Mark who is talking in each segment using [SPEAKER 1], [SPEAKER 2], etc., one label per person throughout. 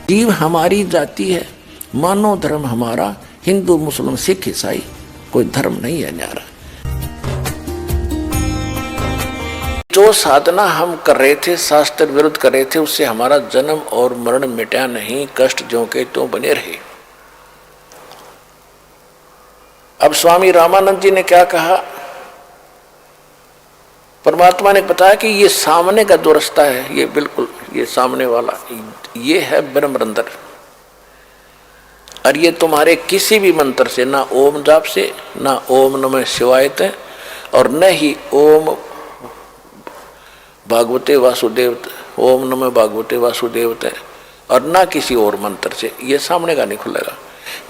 [SPEAKER 1] जीव हमारी जाति है, मानो धर्म हमारा, हिंदू मुस्लिम सिख ईसाई कोई धर्म नहीं है न्यारा। जो साधना हम कर रहे थे, शास्त्र विरुद्ध कर रहे थे, उससे हमारा जन्म और मरण मिटा नहीं, कष्ट ज्यों के त्यों बने रहे। अब स्वामी रामानंद जी ने क्या कहा, परमात्मा ने बताया कि ये सामने का जो रास्ता है, ये बिल्कुल ये सामने वाला ये है ब्रह्मरंध्र, और ये तुम्हारे किसी भी मंत्र से, ना ओम जाप से, ना ओम नमः शिवाय है, और न ही ओम भागवते वासुदेव, ओम नमः भागवते वासुदेव है, और ना किसी और मंत्र से ये सामने का नहीं खुलेगा।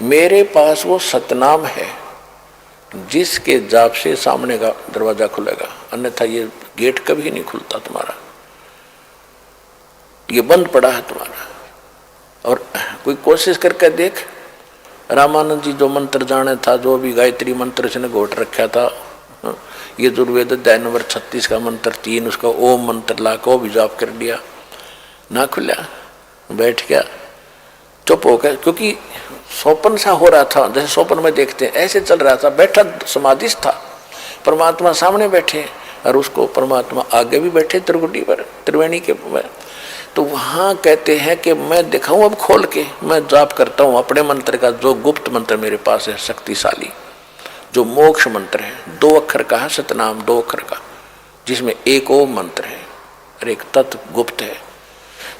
[SPEAKER 1] मेरे पास वो सतनाम है जिसके जाप से सामने का दरवाजा खुलेगा, अन्यथा ये गेट कभी नहीं खुलता तुम्हारा, ये बंद पड़ा है तुम्हारा। और कोई कोशिश करके देख, रामानंद जी जो मंत्र जाने था, जो भी गायत्री मंत्र से ने घोट रखा था, ये दुर्वेद अध्याय नंबर 36 का मंत्र 3, उसका ओम मंत्र ला को भी जाप कर लिया, ना खुला, बैठ गया चुप हो गया, क्योंकि स्वप्न सा हो रहा था, जैसे स्वप्न में देखते हैं ऐसे चल रहा था, बैठा समाधिस्थ था, परमात्मा सामने बैठे और उसको परमात्मा आगे भी बैठे त्रिकुटी पर, त्रिवेणी के पर। तो वहाँ कहते हैं कि मैं दिखाऊं अब खोल के, मैं जाप करता हूँ अपने मंत्र का, जो गुप्त मंत्र मेरे पास है शक्तिशाली, जो मोक्ष मंत्र है, 2 अक्षर का है सतनाम, 2 अक्षर का, जिसमें एक ओम मंत्र है और एक तत्व गुप्त है।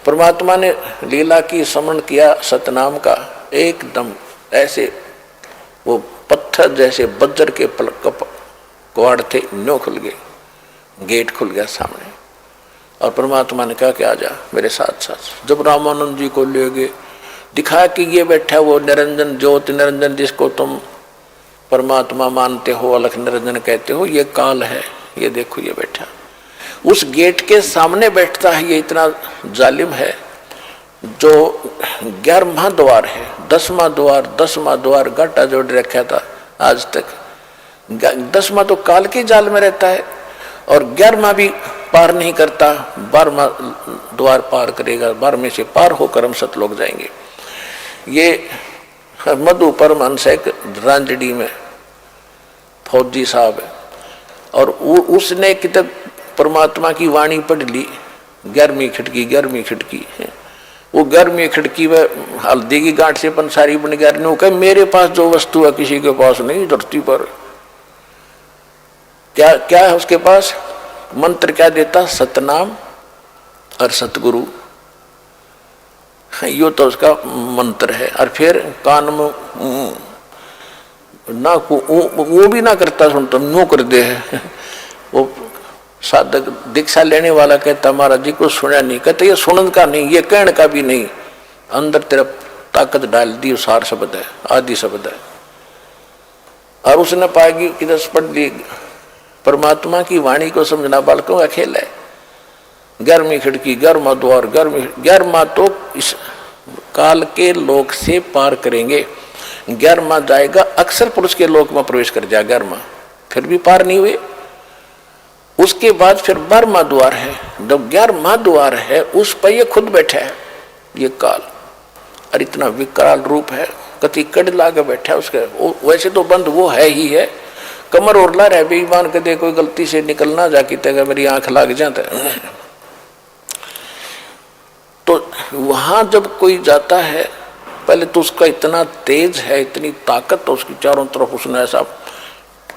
[SPEAKER 1] परमात्मा ने लीला की स्मरण किया सतनाम का, एकदम ऐसे वो पत्थर जैसे वज्र के कवाड़ थे, न्यों खुल गए, गेट खुल गया सामने, और परमात्मा ने कहा कि आ जा मेरे साथ साथ। जब रामानंद जी को ले गए, दिखाया कि ये बैठा वो निरंजन ज्योति निरंजन, जिसको तुम परमात्मा मानते हो, अलख निरंजन कहते हो, ये काल है, ये देखो ये बैठा उस गेट के सामने बैठता है। ये इतना जालिम है, जो 11वां द्वार है, 10वां द्वार घाटा जोड़ रखा था आज तक। 10वां तो काल के जाल में रहता है, और 11वां भी पार नहीं करता, 12वां द्वार पार करेगा, 12वें से पार होकर हम सतलोक जाएंगे। ये मधु परमहंस एक रांजड़ी में फौजी साहब है, और उसने किताब परमात्मा की वाणी पढ़ ली, 11वीं खिड़की है, वो 11वीं खिड़की में हल्दी की गांठ से पंसारी बन गया। ने कहा मेरे पास जो वस्तु है किसी के पास नहीं धरती पर। क्या क्या है उसके पास? मंत्र क्या देता? सतनाम और सतगुरु, यो तो उसका मंत्र है। और फिर कान में ना वो भी ना करता सुनता, नो कर दे है। वो साधक दीक्षा लेने वाला कहता महाराज जी को सुना नहीं, कहते ये सुनन का नहीं, ये कहने का भी नहीं, अंदर तेरा ताकत डाल दी, सार शब्द है, आदि शब्द है। और उसने पाएगी कि 10 पढ़ ली, परमात्मा की वाणी को समझना बालकों का खेल है। 11वीं खिड़की, 11वां द्वार, 11वां तो इस काल के लोक से पार करेंगे, 11वां जाएगा अक्षर पुरुष के लोक में प्रवेश कर जाएगा, 11वां फिर भी पार नहीं हुए। उसके बाद फिर 12वां द्वार है, जब 11वां द्वार है उस पर ये खुद बैठा है ये काल, और इतना विकराल रूप है, कति कड़ लागे बैठा है उसके। वैसे तो बंद वो है ही है, कमर ओरला रहे बेईमान के दे, कोई गलती से निकलना जाके तेगा मेरी आंख लाग जाता है। तो वहां जब कोई जाता है, पहले तो उसका इतना तेज है, इतनी ताकत, तो उसकी चारों तरफ उसने ऐसा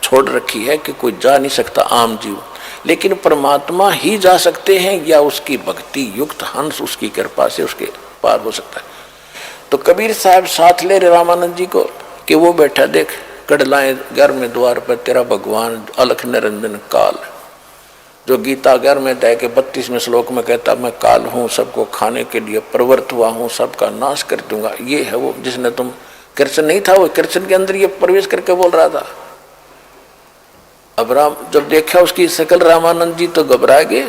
[SPEAKER 1] छोड़ रखी है कि कोई जा नहीं सकता आम जीव। लेकिन परमात्मा ही जा सकते हैं, या उसकी भक्ति युक्त हंस उसकी कृपा से उसके पार हो सकता है। तो कबीर साहब साथ ले रहे रामानंद जी को कि वो बैठा देख कड़लाए 11वें द्वार पर तेरा भगवान अलख निरंजन काल, जो गीता 11वें अध्याय के 32वें श्लोक में कहता मैं काल हूँ, सबको खाने के लिए प्रवृत्त हुआ हूँ, सबका नाश कर दूंगा। ये है वो जिसने तुम, कृष्ण नहीं था वो, कृष्ण के अंदर ये प्रवेश करके बोल रहा था। अब राम जब देखा उसकी शकल रामानंद जी तो घबरा गए,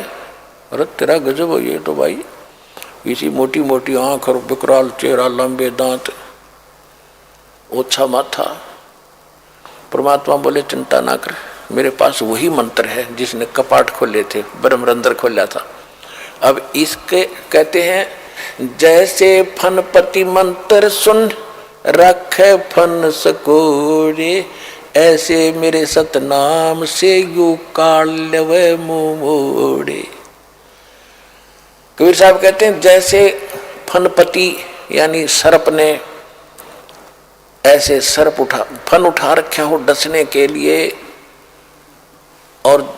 [SPEAKER 1] अरे तेरा गजब हो ये तो भाई, इसी मोटी मोटी आंख और विकराल चेहरा, लंबे दांत, ओछा माथा। परमात्मा बोले चिंता ना कर, मेरे पास वही मंत्र है जिसने कपाट खोले थे, ब्रह्मरंध्र खोला था। अब इसके कहते हैं जैसे फनपति मंत्र सुन रखे फन सकोरे, ऐसे मेरे सतनाम से यू काल लवे मुंह मोड़े। कबीर साहब कहते हैं जैसे फनपति यानी सर्प ने ऐसे सर्प फन उठा रखा हो डसने के लिए, और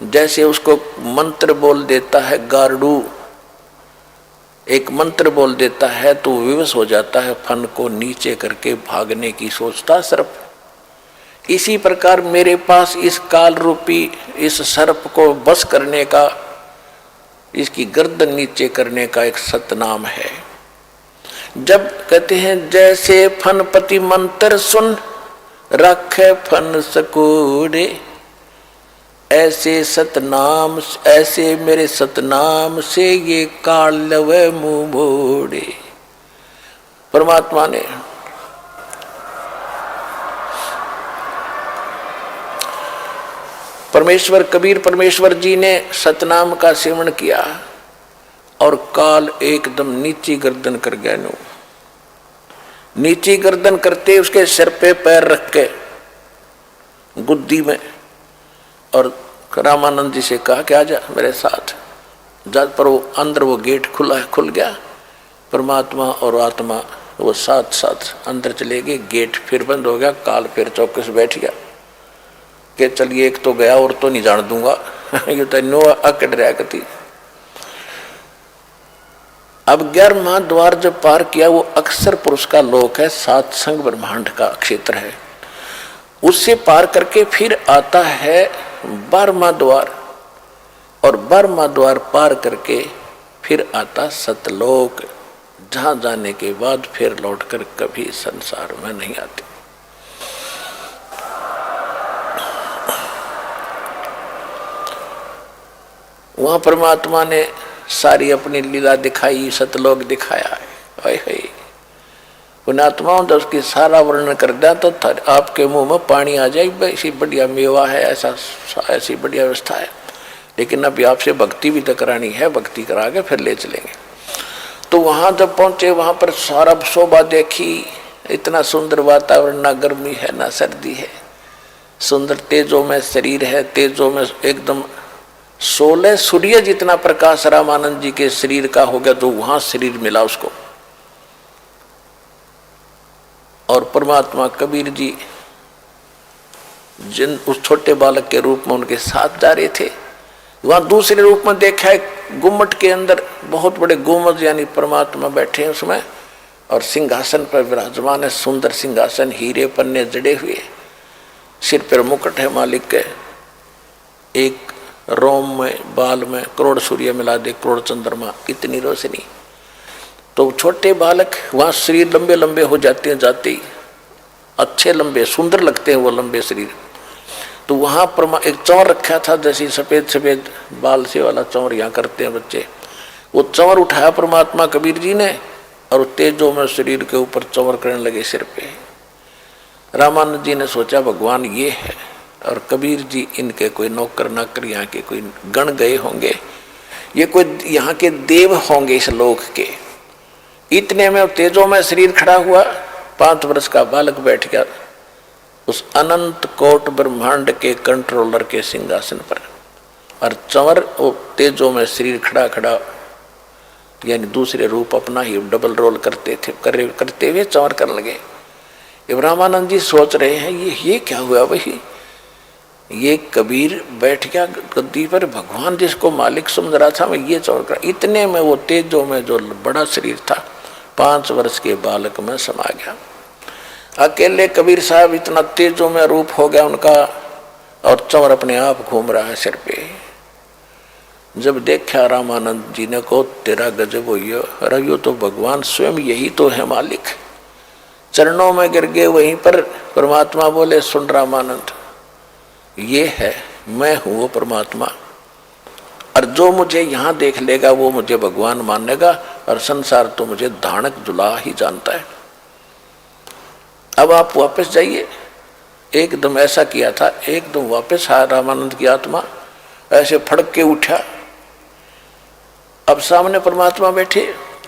[SPEAKER 1] जैसे उसको मंत्र बोल देता है गारुड़, एक मंत्र बोल देता है तो विवश हो जाता है, फन को नीचे करके भागने की सोचता सर्प। इसी प्रकार मेरे पास इस काल रूपी इस सर्प को बस करने का, इसकी गर्दन नीचे करने का एक सतनाम है। जब कहते हैं जैसे फनपति मंत्र सुन रखे फन सकोरे, ऐसे सतनाम, ऐसे मेरे सतनाम से ये काल लवे मुंह मोड़े। परमात्मा ने परमेश्वर कबीर परमेश्वर जी ने सतनाम का सेवन किया और काल एकदम नीची गर्दन कर गया। नो नीची गर्दन करते उसके सिर पे पैर रख के गुद्दी में, और रामानंद जी से कहा कि आजा मेरे साथ। जब पर वो अंदर वो गेट खुल गया, परमात्मा और आत्मा वो साथ साथ अंदर चले गए, गेट फिर बंद हो गया, काल फिर चौकस बैठ गया कि चलिए एक तो गया और तो नहीं जान दूंगा ये तो नो अकड़ रहा कती। अब 11वां द्वार जब पार किया, वो अक्सर पुरुष का लोक है, सात संग ब्रह्मांड का क्षेत्र है, उससे पार करके फिर आता है 12वां द्वार, और 12वां द्वार पार करके फिर आता सतलोक, जहां जाने के बाद फिर लौटकर कभी संसार में नहीं आते। वहां परमात्मा ने सारी अपनी लीला दिखाई, सतलोक दिखाया है। पुण्यात्माओं तो उसकी सारा वर्णन कर दिया तो आपके मुंह में पानी आ जाए, ऐसी बढ़िया मेवा है, ऐसी बढ़िया व्यवस्था है। लेकिन अभी आपसे भक्ति भी तो करानी है, भक्ति करा के फिर ले चलेंगे। तो वहां जब पहुंचे, वहां पर सारा शोभा देखी, इतना सुंदर वातावरण, ना गर्मी है ना सर्दी है, सुंदर तेजों में शरीर है, तेजों में एकदम 16 सूर्य जितना प्रकाश रामानंद जी के शरीर का हो गया, तो वहां शरीर मिला उसको। और परमात्मा कबीर जी जिन उस छोटे बालक के रूप में उनके साथ जा रहे थे, वहां दूसरे रूप में देखा है गुम्मट के अंदर बहुत बड़े गुम्मट, यानी परमात्मा बैठे हैं उसमें, और सिंहासन पर विराजमान है, सुंदर सिंहासन, हीरे पन्ने जड़े हुए, सिर पर मुकुट है मालिक के, एक रोम में बाल में करोड़ सूर्य मिला दे, करोड़ चंद्रमा, इतनी रोशनी। तो छोटे बालक वहां शरीर लंबे लंबे हो जाते हैं, जाते ही अच्छे लंबे सुंदर लगते हैं वो लंबे शरीर। तो वहां एक चौर रखा था, जैसे सफेद सफेद बाल से वाला चौर यहाँ करते हैं बच्चे, वो चौर उठाया परमात्मा कबीर जी ने, और तेजों में शरीर के ऊपर चौर करने लगे सिर पे। रामानंद जी ने सोचा भगवान ये है, और कबीर जी इनके कोई नौकर नाकर यहाँ के कोई गण गए होंगे, ये कोई यहाँ के देव होंगे इस लोक के। इतने में तेजों में शरीर खड़ा हुआ, 5 वर्ष का बालक बैठ गया उस अनंत कोट ब्रह्मांड के कंट्रोलर के सिंहासन पर, और चंवर वो तेजों में शरीर खड़ा खड़ा, यानी दूसरे रूप अपना ही डबल रोल करते हुए चंवर करने लगे। रामानंद जी सोच रहे हैं ये क्या हुआ भाई, ये कबीर बैठ गया गद्दी पर, भगवान जिसको मालिक समझ रहा था मैं ये चौड़ कर। इतने में वो तेजों में जो बड़ा शरीर था 5 वर्ष के बालक में समा गया। अकेले कबीर साहब इतना तेजों में रूप हो गया उनका, और चौर अपने आप घूम रहा है सिर पे। जब देखा रामानंद जी ने को तेरा गजब हो रही, तो भगवान स्वयं यही तो है मालिक। चरणों में गिर गए, वहीं पर परमात्मा बोले सुन रामानंद, ये है मैं हूं वो परमात्मा, और जो मुझे यहाँ देख लेगा वो मुझे भगवान मानेगा, और संसार तो मुझे धानक जुला ही जानता है। अब आप वापस जाइए। एकदम ऐसा किया था, एकदम वापस आया रामानंद की आत्मा, ऐसे फड़क के उठा अब सामने परमात्मा बैठे।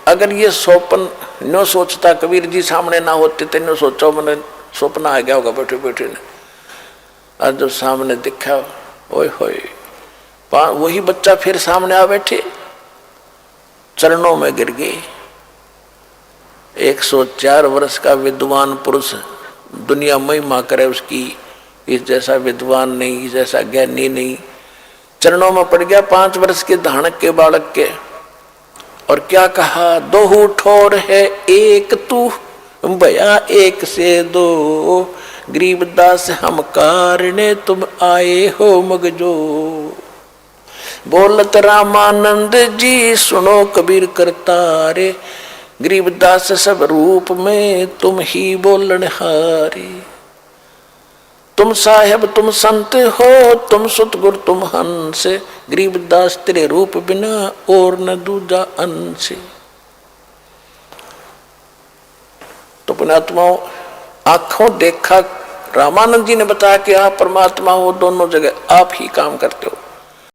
[SPEAKER 1] अगर ये स्वप्न न सोचता, कबीर जी सामने ना होते तो न सोचो मैंने स्वप्न आ गया होगा बैठे बैठे ने। आज जब सामने दिखा, ओए होए, वही बच्चा फिर सामने आ बैठे, चरणों में गिर गए। 104 वर्ष का विद्वान पुरुष, दुनिया महिमा करे उसकी, इस जैसा विद्वान नहीं, इस जैसा ज्ञानी नहीं, चरणों में पड़ गया 5 वर्ष के धानक के बालक के। और क्या कहा, दो ठोर है एक तू, भया एक से दो, गरीबदास हम कारणे तुम आए हो मगजो। बोलत रामानंद जी सुनो कबीर करतारे, गरीबदास सब रूप में तुम ही बोलन हारे। तुम साहेब तुम संत हो, तुम सतगुर तुम हंस, गरीबदास तेरे रूप बिना और न दूजा अंश। तो पुण्यात्माओं, आंखों देखा रामानंद जी ने बताया कि आप परमात्मा हो, दोनों जगह आप ही काम करते हो।